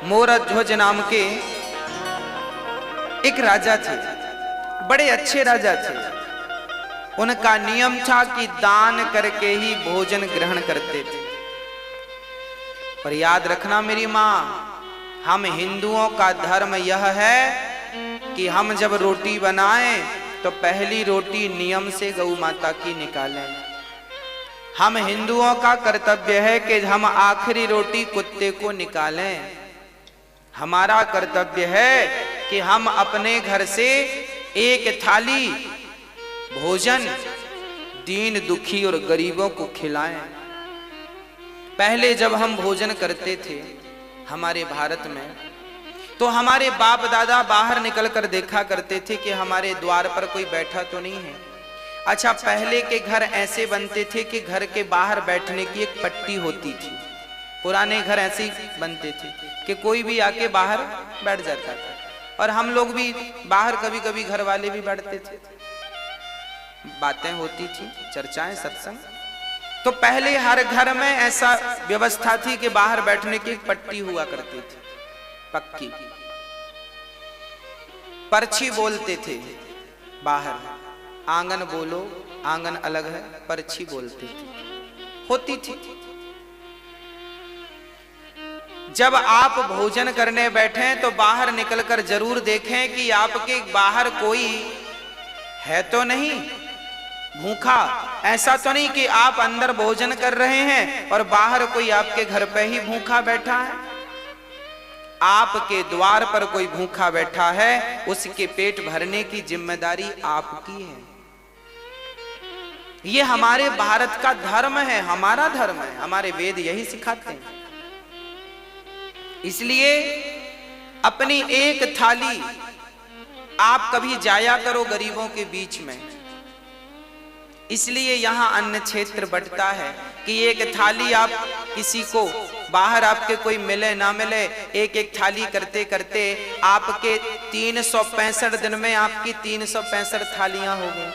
मोरध्वज नाम के एक राजा थे, बड़े अच्छे राजा थे। उनका नियम था कि दान करके ही भोजन ग्रहण करते थे। पर याद रखना मेरी मां, हम हिंदुओं का धर्म यह है कि हम जब रोटी बनाएं तो पहली रोटी नियम से गौ माता की निकालें। हम हिंदुओं का कर्तव्य है कि हम आखिरी रोटी कुत्ते को निकालें। हमारा कर्तव्य है कि हम अपने घर से एक थाली भोजन दीन दुखी और गरीबों को खिलाएं। पहले जब हम भोजन करते थे हमारे भारत में, तो हमारे बाप दादा बाहर निकलकर देखा करते थे कि हमारे द्वार पर कोई बैठा तो नहीं है। अच्छा, पहले के घर ऐसे बनते थे कि घर के बाहर बैठने की एक पट्टी होती थी। पुराने घर ऐसे ही बनते थे कि कोई भी आके बाहर बैठ जाता था, और हम लोग भी बाहर कभी कभी घर वाले भी बैठते थे, बातें होती थी, चर्चाएं, सत्संग। तो पहले हर घर में ऐसा व्यवस्था थी कि बाहर बैठने की एक पट्टी हुआ करती थी, पक्की। पर्ची बोलते थे बाहर, आंगन बोलो, आंगन अलग है, पर्ची बोलते थे, होती थी। जब आप भोजन करने बैठे तो बाहर निकलकर जरूर देखें कि आपके बाहर कोई है तो नहीं भूखा। ऐसा तो नहीं कि आप अंदर भोजन कर रहे हैं और बाहर कोई आपके घर पे ही भूखा बैठा है। आपके द्वार पर कोई भूखा बैठा है, उसके पेट भरने की जिम्मेदारी आपकी है। ये हमारे भारत का धर्म है, हमारा धर्म है, हमारे वेद यही सिखाते हैं। इसलिए अपनी एक थाली आप कभी जाया करो गरीबों के बीच में। इसलिए यहां अन्न क्षेत्र बंटता है कि एक थाली आप किसी को, बाहर आपके कोई मिले ना मिले, एक एक थाली करते करते आपके 365 दिन में आपकी 365 थालियां हो गई।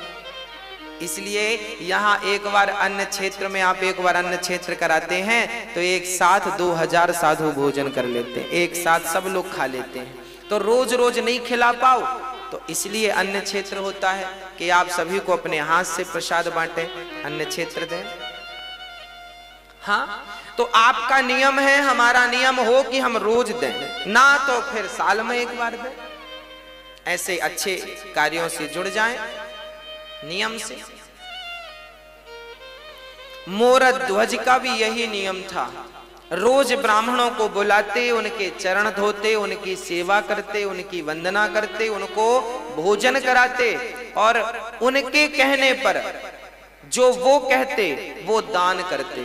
इसलिए यहाँ एक बार अन्न क्षेत्र में आप एक बार अन्न क्षेत्र कराते हैं तो एक साथ 2000 साधु भोजन कर लेते हैं, एक साथ सब लोग खा लेते हैं। तो रोज रोज नहीं खिला पाओ, तो इसलिए अन्न क्षेत्र होता है कि आप सभी को अपने हाथ से प्रसाद बांटे, अन्न क्षेत्र दें। हाँ, तो आपका नियम है, हमारा नियम हो कि हम रोज दें, ना तो फिर साल में एक बार दें। ऐसे अच्छे कार्यों से जुड़ जाएं नियम से। मोरध्वज का भी यही नियम था। रोज ब्राह्मणों को बुलाते, उनके चरण धोते, उनकी सेवा करते, उनकी वंदना करते, उनको भोजन कराते, और उनके कहने पर जो वो कहते वो दान करते।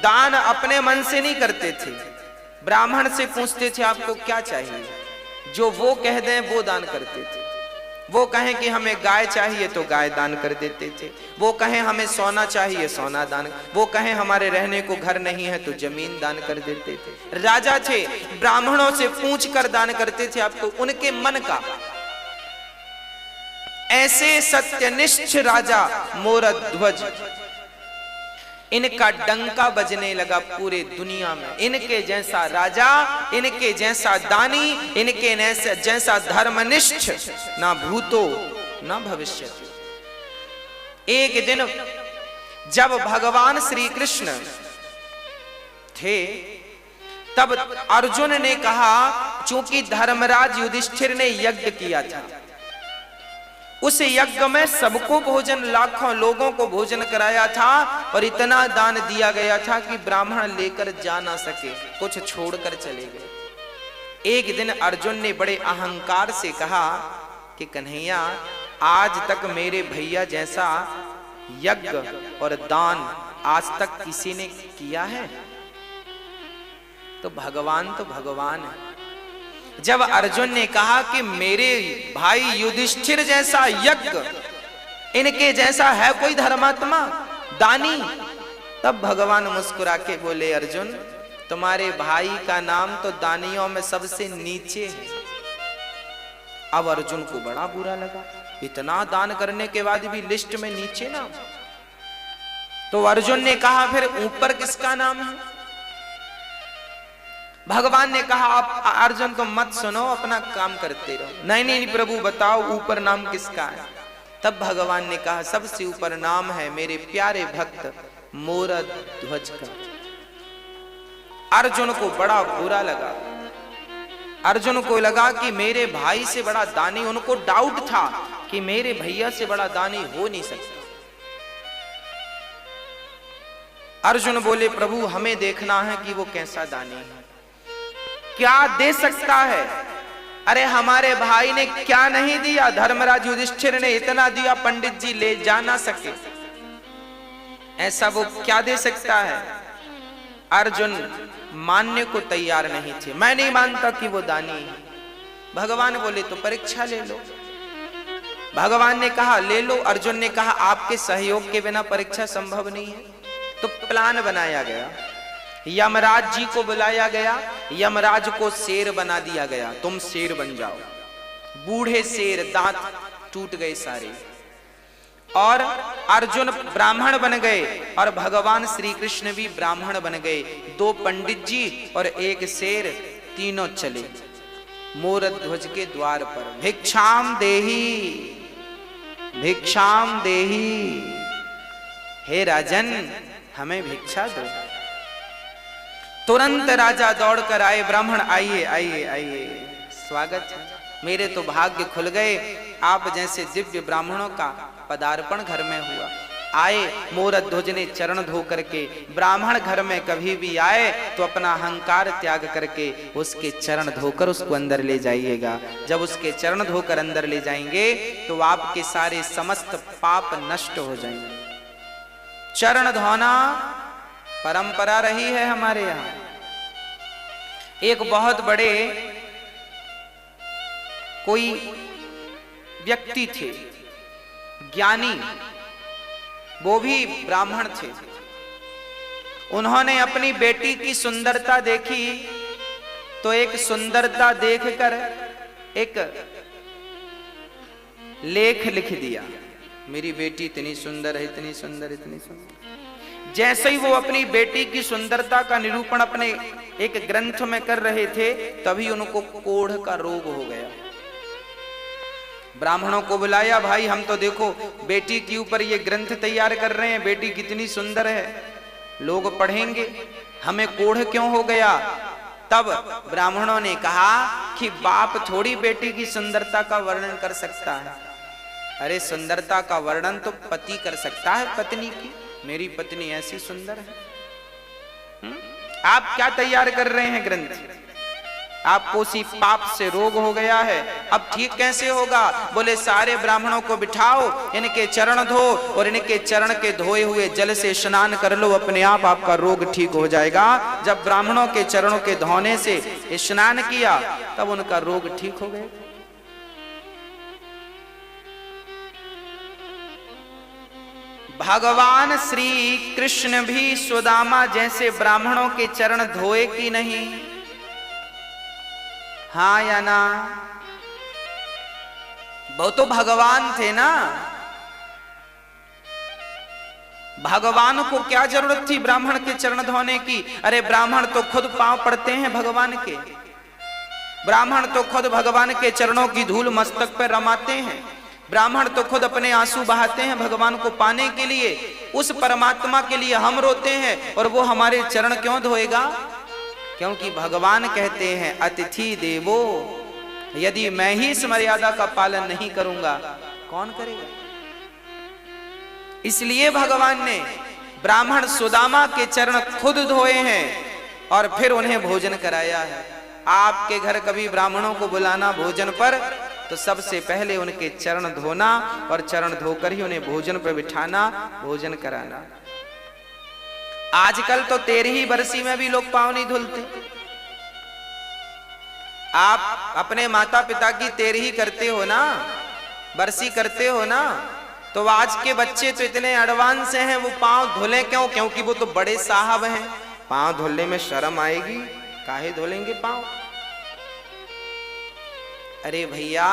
दान अपने मन से नहीं करते थे, ब्राह्मण से पूछते थे आपको क्या चाहिए, जो वो कह दें वो दान करते थे। वो कहें कि हमें गाय चाहिए तो गाय दान कर देते थे, वो कहें हमें सोना चाहिए सोना दान, वो कहें हमारे रहने को घर नहीं है तो जमीन दान कर देते थे। राजा थे, ब्राह्मणों से पूछ कर दान करते थे आपको उनके मन का। ऐसे सत्यनिष्ठ राजा मोरध्वज, इनका डंका बजने लगा पूरे दुनिया में। इनके जैसा राजा, इनके जैसा दानी, इनके जैसा धर्मनिष्ठ ना भूतो ना भविष्य। एक दिन जब भगवान श्री कृष्ण थे तब अर्जुन ने कहा, चूंकि धर्मराज युधिष्ठिर ने यज्ञ किया था, उस यज्ञ में सबको भोजन, लाखों लोगों को भोजन कराया था, और इतना दान दिया गया था कि ब्राह्मण लेकर जा ना सके, कुछ छोड़कर चले गए। एक दिन अर्जुन ने बड़े अहंकार से कहा कि कन्हैया, आज तक मेरे भैया जैसा यज्ञ और दान आज तक किसी ने किया है? तो भगवान है। जब अर्जुन ने कहा कि मेरे भाई युधिष्ठिर जैसा यज्ञ, इनके जैसा है कोई धर्मात्मा, दानी, तब भगवान मुस्कुरा के बोले, अर्जुन तुम्हारे भाई का नाम तो दानियों में सबसे नीचे है। अब अर्जुन को बड़ा बुरा लगा, इतना दान करने के बाद भी लिस्ट में नीचे नाम। तो अर्जुन ने कहा, फिर ऊपर किसका नाम है? भगवान ने कहा आप अर्जुन तुम मत सुनो, अपना काम करते रहो। नहीं नहीं प्रभु बताओ ऊपर नाम किसका है? तब भगवान ने कहा सबसे ऊपर नाम है मेरे प्यारे भक्त मोरध्वज का। अर्जुन को बड़ा बुरा लगा। अर्जुन को लगा कि मेरे भाई से बड़ा दानी, उनको डाउट था कि मेरे भैया से बड़ा दानी हो नहीं सकता। अर्जुन बोले प्रभु हमें देखना है कि वो कैसा दानी है, क्या दे सकता है। अरे हमारे भाई ने क्या नहीं दिया, धर्मराज युधिष्ठिर ने इतना दिया पंडित जी ले जा ना सके, ऐसा वो क्या दे सकता है। अर्जुन मानने को तैयार नहीं थे। मैं नहीं मानता कि वो दानी है। भगवान बोले तो परीक्षा ले लो। भगवान ने कहा ले लो। अर्जुन ने कहा आपके सहयोग के बिना परीक्षा संभव नहीं है। तो प्लान बनाया गया, यमराज जी को बुलाया गया, यमराज को शेर बना दिया गया, तुम शेर बन जाओ। बूढ़े शेर, दांत टूट गए सारे, और अर्जुन ब्राह्मण बन गए और भगवान श्री कृष्ण भी ब्राह्मण बन गए। दो पंडित जी और एक शेर, तीनों चले मोरध्वज के द्वार पर। भिक्षाम देही, भिक्षाम देही, हे राजन हमें भिक्षा दो। तुरंत राजा दौड़कर आए, ब्राह्मण आइए आइए आइए, स्वागत है, मेरे तो भाग्य खुल गए, आप जैसे दिव्य ब्राह्मणों का पदार्पण घर में हुआ। आए, मोरध्वज ने चरण धो करके, ब्राह्मण घर में कभी भी आए तो अपना अहंकार त्याग करके उसके चरण धोकर उसको अंदर ले जाइएगा। जब उसके चरण धोकर अंदर ले जाएंगे तो आपके सारे समस्त पाप नष्ट हो जाएंगे। चरण धोना परंपरा रही है हमारे यहाँ। एक बहुत बड़े कोई व्यक्ति थे, ज्ञानी, वो भी ब्राह्मण थे। उन्होंने अपनी बेटी की सुंदरता देखी तो एक सुंदरता देखकर एक लेख लिख दिया, मेरी बेटी इतनी सुंदर है, इतनी सुंदर, इतनी सुंदर। जैसे ही वो अपनी बेटी की सुंदरता का निरूपण अपने एक ग्रंथ में कर रहे थे तभी उनको कोढ़ का रोग हो गया। ब्राह्मणों को बुलाया, भाई हम तो देखो बेटी के ऊपर ये ग्रंथ तैयार कर रहे हैं, बेटी कितनी सुंदर है, लोग पढ़ेंगे, हमें कोढ़ क्यों हो गया। तब ब्राह्मणों ने कहा कि बाप थोड़ी बेटी की सुंदरता का वर्णन कर सकता है। अरे सुंदरता का वर्णन तो पति कर सकता है पत्नी की, मेरी पत्नी ऐसी सुंदर है। आप क्या तैयार कर रहे हैं ग्रंथ, आपको उसी पाप से रोग हो गया है, अब ठीक कैसे होगा। बोले सारे ब्राह्मणों को बिठाओ, इनके चरण धो और इनके चरण के धोए हुए जल से स्नान कर लो, अपने आप आपका रोग ठीक हो जाएगा। जब ब्राह्मणों के चरणों के धोने से स्नान किया तब उनका रोग ठीक हो गया। भगवान श्री कृष्ण भी सुदामा जैसे ब्राह्मणों के चरण धोए कि नहीं, हाँ या ना। वो तो भगवान थे ना, भगवान को क्या जरूरत थी ब्राह्मण के चरण धोने की। अरे ब्राह्मण तो खुद पांव पड़ते हैं भगवान के, ब्राह्मण तो खुद भगवान के चरणों की धूल मस्तक पर रमाते हैं, ब्राह्मण तो खुद अपने आंसू बहाते हैं भगवान को पाने के लिए। उस परमात्मा के लिए हम रोते हैं और वो हमारे चरण क्यों धोएगा। क्योंकि भगवान कहते हैं अतिथि देवो, यदि मैं ही इस मर्यादा का पालन नहीं करूंगा कौन करेगा। इसलिए भगवान ने ब्राह्मण सुदामा के चरण खुद धोए हैं और फिर उन्हें भोजन कराया है। आपके घर कभी ब्राह्मणों को बुलाना भोजन पर तो सबसे पहले उनके चरण धोना और चरण धोकर ही उन्हें भोजन पर बिठाना, भोजन कराना। आजकल तो 13ही बरसी में भी लोग पांव नहीं धुलते। आप अपने माता पिता की 13ही करते हो ना, बरसी करते हो ना, तो आज के बच्चे तो इतने एडवांस हैं, वो पांव धुले क्यों, क्योंकि वो तो बड़े साहब हैं। पांव धुलने में शर्म आएगी, काहे धुलेंगे पांव। अरे भैया,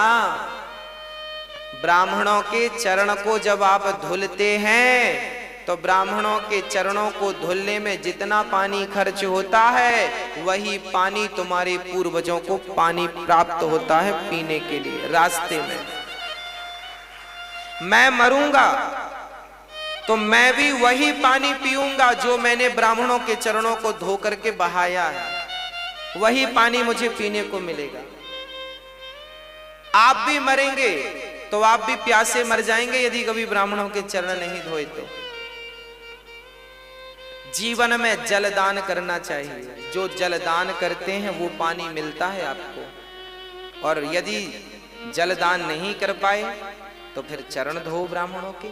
ब्राह्मणों के चरण को जब आप धुलते हैं तो ब्राह्मणों के चरणों को धुलने में जितना पानी खर्च होता है वही पानी तुम्हारे पूर्वजों को पानी प्राप्त होता है पीने के लिए रास्ते में। मैं मरूंगा तो मैं भी वही पानी पीऊंगा जो मैंने ब्राह्मणों के चरणों को धो करके बहाया है, वही पानी मुझे पीने को मिलेगा। आप भी मरेंगे तो आप भी प्यासे मर जाएंगे यदि कभी ब्राह्मणों के चरण नहीं धोए तो। जीवन में जलदान करना चाहिए, जो जलदान करते हैं वो पानी मिलता है आपको। और यदि जलदान नहीं कर पाए तो फिर चरण धो ब्राह्मणों के।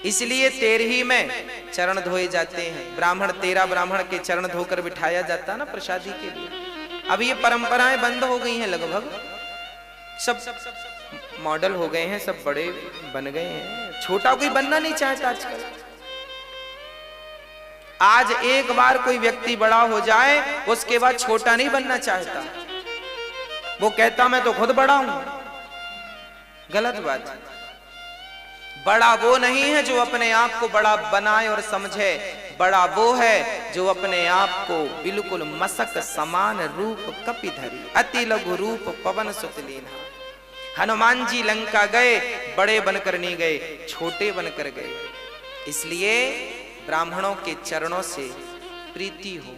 इसलिए 13 में चरण धोए जाते हैं। ब्राह्मण 13 ब्राह्मण के चरण धोकर बिठाया जाता है ना प्रसादी के लिए। अब ये परंपराएं बंद हो गई हैं, लगभग सब मॉडल हो गए हैं, सब बड़े बन गए हैं, छोटा कोई बनना नहीं चाहता आजकल। आज एक बार कोई व्यक्ति बड़ा हो जाए उसके बाद छोटा नहीं बनना चाहता, वो कहता मैं तो खुद बड़ा हूं। गलत बात है। बड़ा वो नहीं है जो अपने आप को बड़ा बनाए और समझे, बड़ा वो है जो अपने आप को बिल्कुल मसक समान रूप कपिधरी अति लघु रूप पवन सुत लीन्हा। हनुमान जी लंका गए, बड़े बनकर नहीं गए, छोटे बनकर गए। इसलिए ब्राह्मणों के चरणों से प्रीति हो,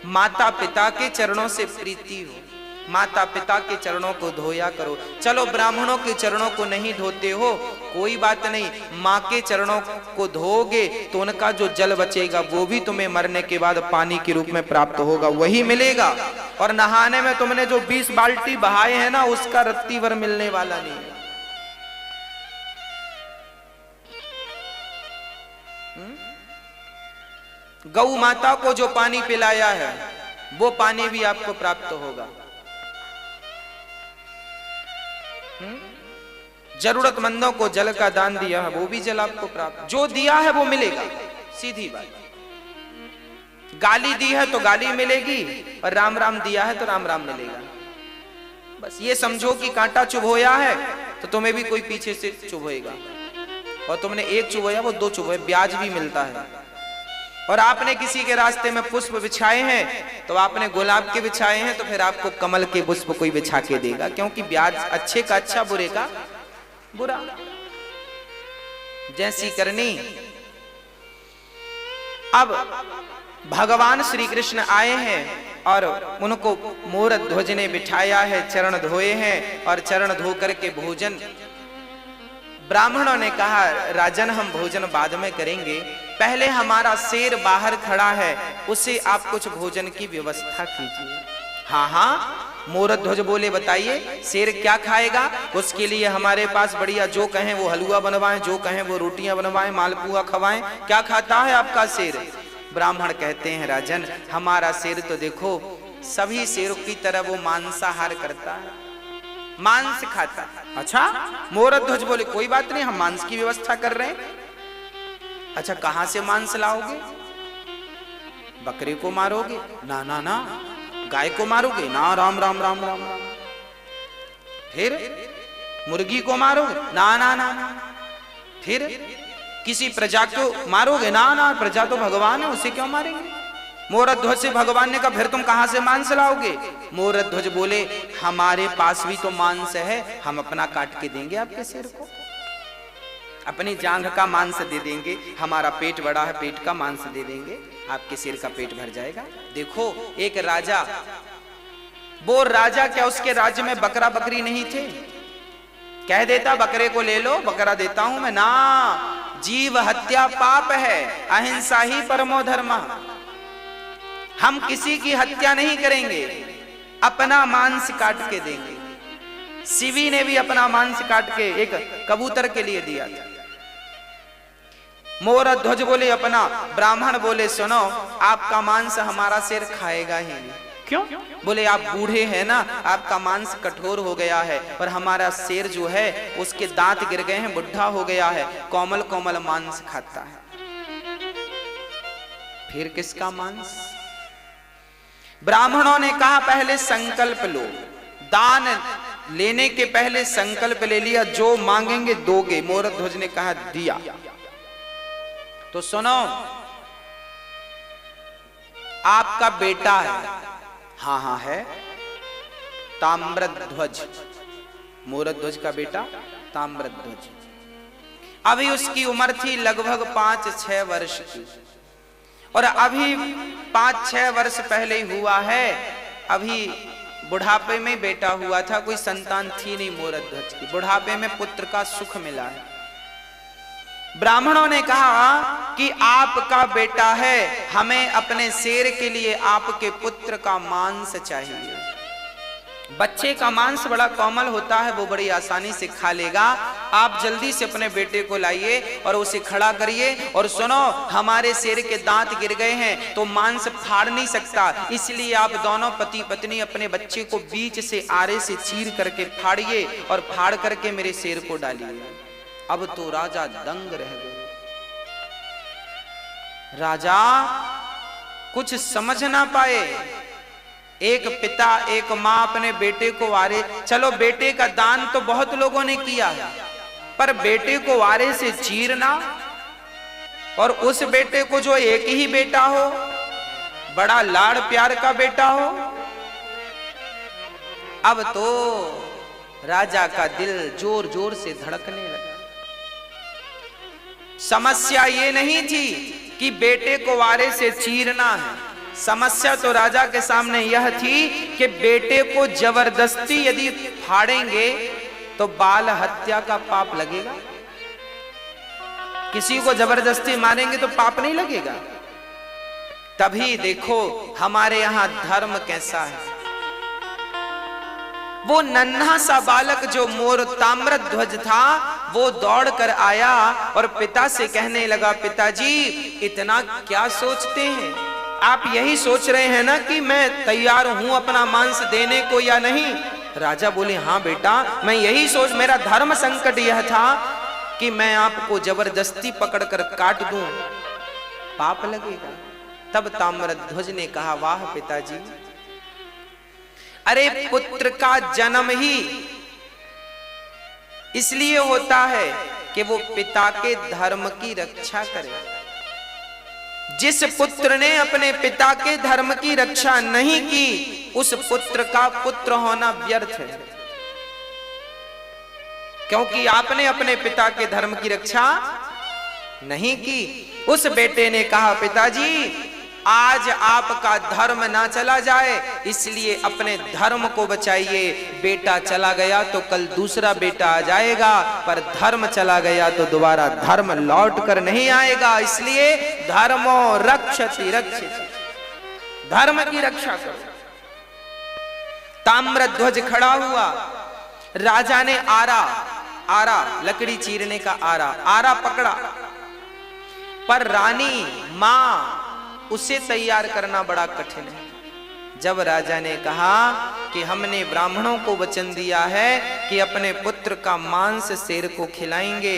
माता पिता के चरणों से प्रीति हो, माता पिता के चरणों को धोया करो। चलो ब्राह्मणों के चरणों को नहीं धोते हो कोई बात नहीं, माँ के चरणों को धोगे तो उनका जो जल बचेगा वो भी तुम्हें मरने के बाद पानी के रूप में प्राप्त होगा, वही मिलेगा। और नहाने में तुमने जो 20 बाल्टी बहाए हैं ना उसका रत्ती भर मिलने वाला नहीं है। गौ माता को जो पानी पिलाया है वो पानी भी आपको प्राप्त होगा। जरूरतमंदों को जल का दान दिया है वो भी जल आपको प्राप्त, जो दिया है वो मिलेगा, सीधी बात। गाली दी है तो गाली मिलेगी और राम राम दिया है तो राम राम मिलेगा। बस ये समझो कि कांटा चुभोया है तो तुम्हें भी कोई पीछे से चुभोएगा, और तुमने एक चुभोया वो 2 चुभोए, ब्याज भी मिलता है। और आपने किसी के रास्ते में पुष्प बिछाए हैं तो आपने गुलाब के बिछाए हैं तो फिर आपको कमल के पुष्प कोई बिछा के देगा, क्योंकि ब्याज अच्छे का अच्छा बुरे का बुरा। जैसी करनी। अब भगवान श्री कृष्ण आए हैं और उनको मोर ध्वज ने बिठाया है, चरण धोए हैं और चरण धो करके भोजन। ब्राह्मणों ने कहा राजन हम भोजन बाद में करेंगे, पहले हमारा शेर बाहर खड़ा है उसे आप कुछ भोजन की व्यवस्था कीजिए। हाँ हाँ, मोरध्वज बोले बताइए शेर क्या खाएगा, उसके लिए हमारे पास बढ़िया जो कहें वो हलवा बनवाएं, जो कहें वो रोटियां बनवाएं, मालपुआ खवाएं, क्या खाता है आपका शेर। ब्राह्मण कहते हैं राजन हमारा शेर तो देखो सभी शेरों की तरह वो मांसाहार करता है, मांस खाता है। अच्छा, मोरध्वज बोले कोई बात नहीं हम मांस की व्यवस्था कर रहे हैं। अच्छा कहां से मांस लाओगे, बकरे को मारोगे? ना ना ना। गाय को मारोगे? ना, राम राम राम राम राम। फिर मुर्गी को मारोगे? ना ना ना ना। फिर किसी प्रजा को मारोगे? ना ना, प्रजा तो भगवान है उसे क्यों मारेंगे। मोरध्वज से भगवान ने कहा फिर तुम कहां से मांस लाओगे। मोरध्वज बोले हमारे पास भी तो मांस है, हम अपना काट के देंगे आपके सिर को, अपनी जांघ का मांस दे देंगे, हमारा पेट बड़ा है पेट का मांस दे देंगे, आपके सिर का पेट भर जाएगा। देखो एक राजा, वो राजा क्या उसके राज्य में बकरा बकरी नहीं थे, कह देता बकरे को ले लो बकरा देता हूं मैं। ना, जीव हत्या पाप है, अहिंसा ही परमो धर्म। हम किसी की हत्या नहीं करेंगे, अपना मांस काट के देंगे। शिवी ने भी अपना मांस काट के एक कबूतर के लिए दिया था। मोरध्वज बोले अपना, ब्राह्मण बोले सुनो आपका मांस हमारा शेर खाएगा ही नहीं। क्यों? बोले आप बूढ़े हैं ना, आपका मांस कठोर हो गया है, और हमारा शेर जो है उसके दांत गिर गए हैं, बुढ़ा हो गया है, कोमल कोमल मांस खाता है। फिर किसका मांस? ब्राह्मणों ने कहा पहले संकल्प लो, दान लेने के पहले संकल्प ले लिया, जो मांगेंगे दोगे। मोरध्वज ने कहा दिया। तो सुनो, आपका बेटा है। हाँ हाँ है, ताम्रध्वज, मोरध्वज का बेटा ताम्रध्वज। अभी उसकी उम्र थी लगभग 5-6 वर्ष की, और अभी 5-6 वर्ष पहले ही हुआ है। अभी बुढ़ापे में बेटा हुआ था, कोई संतान थी नहीं मोरध्वज की। बुढ़ापे में पुत्र का सुख मिला है। ब्राह्मणों ने कहा कि आपका बेटा है, हमें अपने शेर के लिए आपके पुत्र का मांस चाहिए। बच्चे का मांस बड़ा कोमल होता है, वो बड़ी आसानी से खा लेगा। आप जल्दी से अपने बेटे को लाइए और उसे खड़ा करिए। और सुनो, हमारे शेर के दांत गिर गए हैं तो मांस फाड़ नहीं सकता, इसलिए आप दोनों पति पत्नी अपने बच्चे को बीच से आरे से चीर करके फाड़िए और फाड़ करके मेरे शेर को डालिए। अब तो राजा दंग रह गए। राजा कुछ समझ ना पाए। एक पिता एक माँ अपने बेटे को आरे, चलो बेटे का दान तो बहुत लोगों ने किया है, पर बेटे को आरे से चीरना, और उस बेटे को जो एक ही बेटा हो, बड़ा लाड़ प्यार का बेटा हो। अब तो राजा का दिल जोर जोर से धड़कने लगा। समस्या ये नहीं थी कि बेटे को आरे से चीरना है, समस्या तो राजा के सामने यह थी कि बेटे को जबरदस्ती यदि फाड़ेंगे तो बाल हत्या का पाप लगेगा। किसी को जबरदस्ती मारेंगे तो पाप नहीं लगेगा। तभी देखो हमारे यहां धर्म कैसा है। वो नन्हा सा बालक जो मोर ताम्रध्वज था, वो दौड़ कर आया और पिता से कहने लगा, पिताजी इतना क्या सोचते हैं? आप यही सोच रहे हैं ना कि मैं तैयार हूं अपना मांस देने को या नहीं? राजा बोले, हाँ बेटा, मैं यही सोच, मेरा धर्म संकट यह था कि मैं आपको जबरदस्ती पकड़कर काट दूं, पाप लगेगा। तब ताम्रध्वज ने कहा, वाह पिताजी, अरे पुत्र का जन्म ही इसलिए होता है कि वो पिता के धर्म की रक्षा करे। जिस पुत्र ने अपने पिता के धर्म की रक्षा नहीं की, उस पुत्र का पुत्र होना व्यर्थ है। क्योंकि आपने अपने पिता के धर्म की रक्षा नहीं की। उस बेटे ने कहा, पिताजी आज आपका धर्म ना चला जाए, इसलिए अपने धर्म को बचाइए। बेटा चला गया तो कल दूसरा बेटा आ जाएगा, पर धर्म चला गया तो दोबारा धर्म लौट कर नहीं आएगा। इसलिए धर्मो रक्षति रक्षति, धर्म की रक्षा करो। ताम्रध्वज खड़ा हुआ। राजा ने आरा लकड़ी चीरने का आरा पकड़ा, पर रानी मां उसे तैयार करना बड़ा कठिन है। जब राजा ने कहा कि हमने ब्राह्मणों को वचन दिया है कि अपने पुत्र का मांस शेर को खिलाएंगे,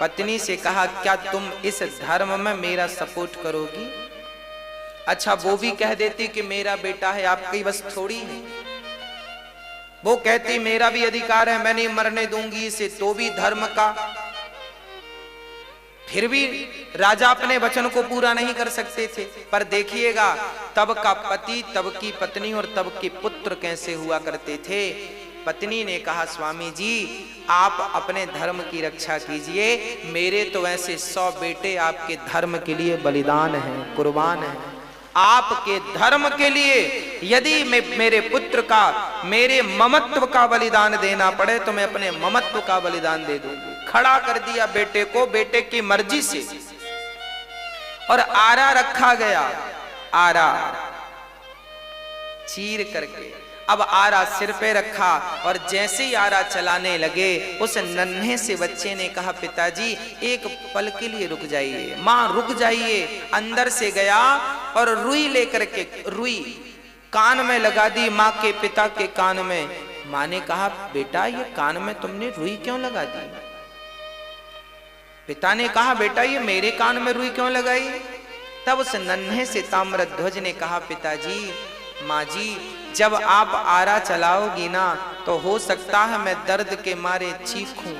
पत्नी से कहा, क्या तुम इस धर्म में मेरा सपोर्ट करोगी? अच्छा, वो भी कह देती कि मेरा बेटा है, आपकी बस थोड़ी है। वो कहती मेरा भी अधिकार है, मैं नहीं मरने दूंगी इसे, तो भी धर्म का। फिर भी राजा अपने वचन को पूरा नहीं कर सकते थे। पर देखिएगा तब का पति, तब की पत्नी और तब के पुत्र कैसे हुआ करते थे। पत्नी ने कहा, स्वामी जी आप अपने धर्म की रक्षा कीजिए, मेरे तो ऐसे 100 बेटे आपके धर्म के लिए बलिदान हैं, कुर्बान हैं। आपके धर्म के लिए यदि मैं मेरे पुत्र का, मेरे ममत्व का बलिदान देना पड़े तो मैं अपने ममत्व का बलिदान दे दूंगी। खड़ा कर दिया बेटे को, बेटे की मर्जी से, और आरा रखा गया। आरा चीर करके अब आरा सिर पे रखा, और जैसे ही आरा चलाने लगे, उस नन्हे से बच्चे ने कहा, पिताजी एक पल के लिए रुक जाइए, मां रुक जाइए। अंदर से गया और रुई लेकर के, रुई कान में लगा दी मां के, पिता के कान में। मां ने कहा, बेटा ये कान में तुमने रुई क्यों लगा दी? पिता ने कहा, बेटा ये मेरे कान में रुई क्यों लगाई? तब उस नन्हे से ताम्रध्वज ने कहा, पिताजी, माँ जी, जब आप आरा चलाओगी ना तो हो सकता है मैं दर्द के मारे चीखूं,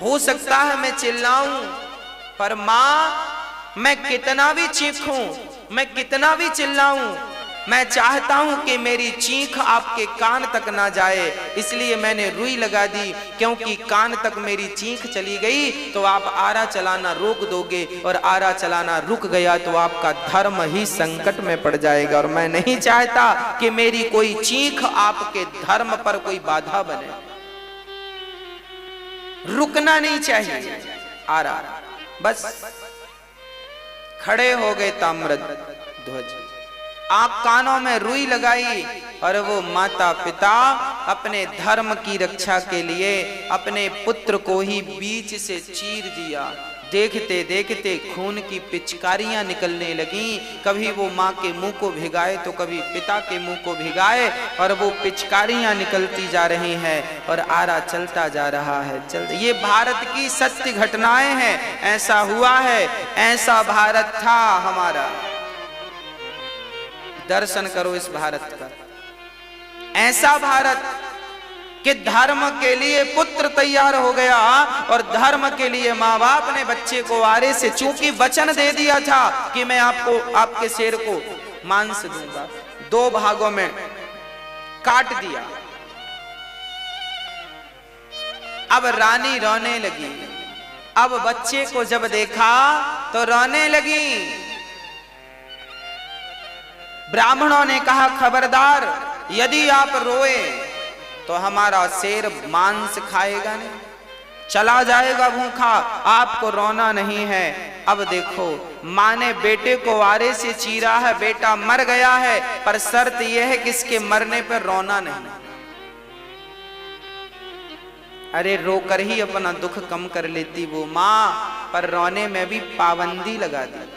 हो सकता है मैं चिल्लाऊं, पर माँ मैं कितना भी चीखूं, मैं कितना भी चिल्लाऊं, मैं चाहता हूं कि मेरी चीख आपके कान तक ना जाए, इसलिए मैंने रुई लगा दी, क्योंकि कान तक मेरी चीख चली गई तो आप आरा चलाना रोक दोगे, और आरा चलाना रुक गया तो आपका धर्म ही संकट में पड़ जाएगा। और मैं नहीं चाहता कि मेरी कोई चीख आपके धर्म पर कोई बाधा बने, रुकना नहीं चाहिए आरा। बस खड़े हो गए ताम्रध्वज, आप कानों में रुई लगाई, और वो माता पिता अपने धर्म की रक्षा के लिए अपने पुत्र को ही बीच से चीर दिया। देखते देखते खून की पिचकारियां निकलने लगीं, कभी वो माँ के मुंह को भिगाए तो कभी पिता के मुंह को भिगाए, और वो पिचकारियां निकलती जा रही हैं और आरा चलता जा रहा है। ये भारत की सत्य घटनाएं हैं, ऐसा हुआ है, ऐसा भारत था हमारा। दर्शन करो इस भारत का, ऐसा भारत कि धर्म के लिए पुत्र तैयार हो गया, और धर्म के लिए माँ बाप ने बच्चे को आरे से, चूंकि वचन दे दिया था कि मैं आपको, आपके शेर को मांस दूंगा, 2 भागों में काट दिया। अब रानी रोने लगी, अब बच्चे को जब देखा तो रोने लगी। ब्राह्मणों ने कहा खबरदार, यदि आप रोए तो हमारा शेर मांस खाएगा नहीं, चला जाएगा भूखा, आपको रोना नहीं है। अब देखो, माँ ने बेटे को आरे से चीरा है, बेटा मर गया है, पर शर्त यह है कि इसके मरने पर रोना नहीं। अरे रोकर ही अपना दुख कम कर लेती वो माँ, पर रोने में भी पाबंदी लगा दी।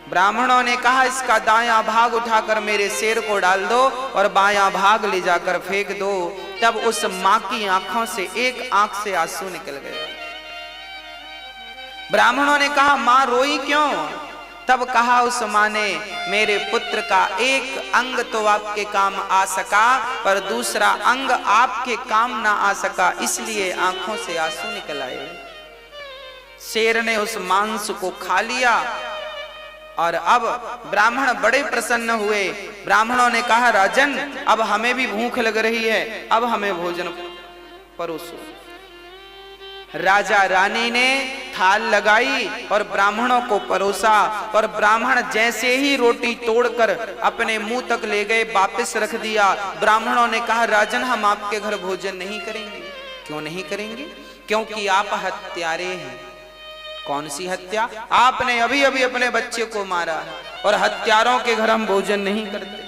ब्राह्मणों ने कहा इसका दायां भाग उठाकर मेरे शेर को डाल दो और बायां भाग ले जाकर फेंक दो। तब उस मां की आंखों से एक आंख से आंसू निकल गए। ब्राह्मणों ने कहा मां रोई क्यों? तब कहा उस मां ने, मेरे पुत्र का एक अंग तो आपके काम आ सका, पर दूसरा अंग आपके काम ना आ सका, इसलिए आंखों से आंसू निकल आए। शेर ने उस मांस को खा लिया और अब ब्राह्मण बड़े प्रसन्न हुए। ब्राह्मणों ने कहा राजन, अब हमें भी भूख लग रही है, अब हमें भोजन परोसो। राजा रानी ने थाल लगाई और ब्राह्मणों को परोसा, और ब्राह्मण जैसे ही रोटी तोड़कर अपने मुंह तक ले गए, वापस रख दिया। ब्राह्मणों ने कहा राजन, हम आपके घर भोजन नहीं करेंगे। क्यों नहीं करेंगे? क्योंकि आप हत्यारे हैं। कौन सी हत्या? आपने अभी अभी अपने बच्चे को मारा है, और हत्यारों के घर हम भोजन नहीं करते।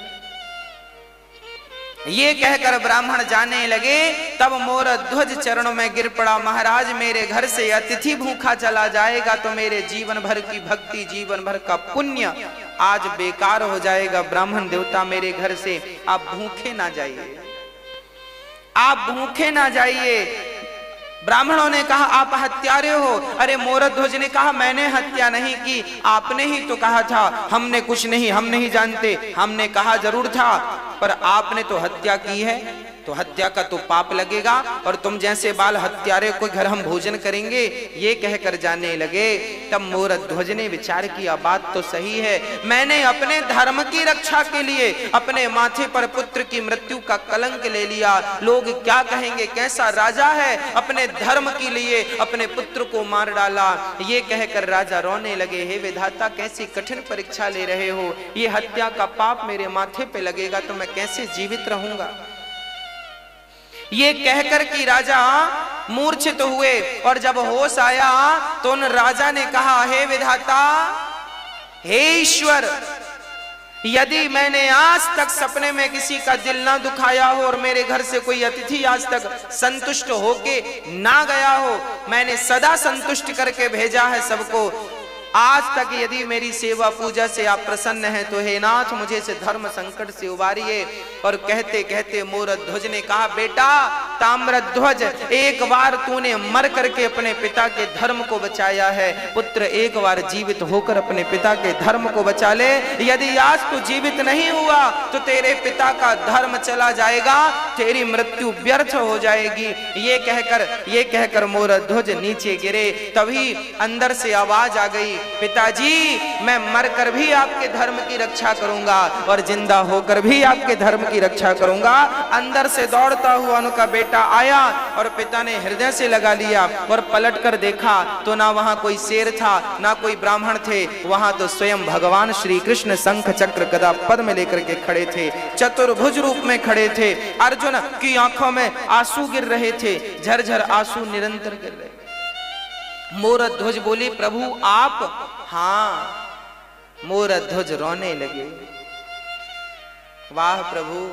ये कहकर ब्राह्मण जाने लगे, तब मोर ध्वज चरणों में गिर पड़ा। महाराज, मेरे घर से अतिथि भूखा चला जाएगा तो मेरे जीवन भर की भक्ति, जीवन भर का पुण्य आज बेकार हो जाएगा। ब्राह्मण देवता, मेरे घर से आप भूखे ना जाइए, आप भूखे ना जाइए। ब्राह्मणों ने कहा आप हत्यारे हो। अरे मोरध्वज ने कहा मैंने हत्या नहीं की, आपने ही तो कहा था हमने कुछ नहीं, हम नहीं जानते। हमने कहा जरूर था, पर आपने तो हत्या की है, तो हत्या का तो पाप लगेगा, और तुम जैसे बाल हत्यारे को घर हम भोजन करेंगे, ये कहकर जाने लगे। तब मोरध्वज ने विचार किया, बात तो सही है, मैंने अपने धर्म की रक्षा के लिए अपने माथे पर पुत्र की मृत्यु का कलंक ले लिया। लोग क्या कहेंगे, कैसा राजा है, अपने धर्म के लिए अपने पुत्र को मार डाला। ये कहकर राजा रोने लगे, हे विधाता, कैसी कठिन परीक्षा ले रहे हो, ये हत्या का पाप मेरे माथे पे लगेगा तो मैं कैसे जीवित रहूंगा। ये कहकर कि राजा मूर्छित हुए, और जब होश आया तो उन राजा ने कहा, हे विधाता, हे ईश्वर, यदि मैंने आज तक सपने में किसी का दिल ना दुखाया हो, और मेरे घर से कोई अतिथि आज तक संतुष्ट होके ना गया हो, मैंने सदा संतुष्ट करके भेजा है सबको, आज तक यदि मेरी सेवा पूजा से आप प्रसन्न हैं तो हे नाथ, मुझे से धर्म संकट से उबारिए। और कहते कहते मोरध्वज ने कहा, बेटा ताम्रध्वज, एक बार तूने मर करके अपने पिता के धर्म को बचाया है, पुत्र एक बार जीवित होकर अपने पिता के धर्म को बचा ले। यदि आज तू जीवित नहीं हुआ तो तेरे पिता का धर्म चला जाएगा, तेरी मृत्यु व्यर्थ हो जाएगी। ये कहकर मोरध्वज नीचे गिरे। तभी अंदर से आवाज आ गई, पिताजी मैं मरकर भी आपके धर्म की रक्षा करूंगा और जिंदा होकर भी आपके धर्म की रक्षा करूंगा। अंदर से दौड़ता हुआ उनका बेटा आया और पिता ने हृदय से लगा लिया और पलट कर देखा तो ना वहां कोई शेर था ना कोई ब्राह्मण थे, वहां तो स्वयं भगवान श्री कृष्ण शंख चक्र गदा पद्म लेकर के खड़े थे, चतुर्भुज रूप में खड़े थे। अर्जुन की आंखों में आंसू गिर रहे थे, झरझर आंसू निरंतर गिर रहे। मोरध्वज बोले, प्रभु आप? हाँ। मोरध्वज रोने लगे, वाह प्रभु,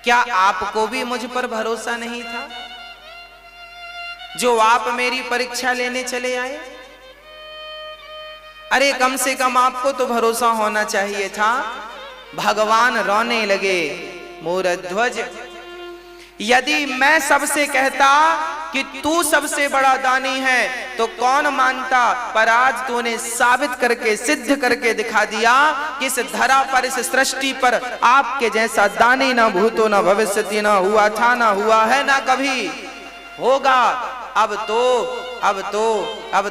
क्या आपको भी मुझ पर भरोसा नहीं था जो आप मेरी परीक्षा लेने चले आए? अरे कम से कम आपको तो भरोसा होना चाहिए था। भगवान रोने लगे, मोरध्वज यदि मैं सबसे कहता कि तू सबसे बड़ा दानी है तो कौन मानता, पर आज तूने साबित करके सिद्ध करके दिखा दिया कि इस धरा पर, इस सृष्टि पर आपके जैसा दानी ना भूतो ना भविष्यति, ना हुआ था, ना हुआ है, ना कभी होगा। अब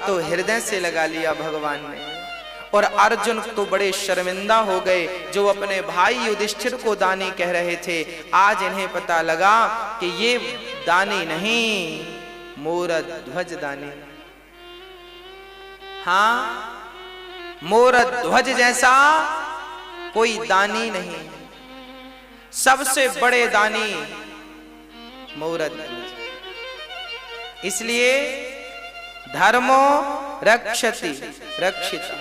तो हृदय से लगा लिया भगवान ने। और अर्जुन तो बड़े शर्मिंदा हो गए जो अपने भाई युधिष्ठिर को दानी कह रहे थे। आज इन्हें पता लगा कि ये दानी नहीं, मोरध्वज दानी। हाँ, मोरध्वज जैसा कोई दानी नहीं, सबसे बड़े दानी मोरध्वज। इसलिए धर्मो रक्षति रक्षिता,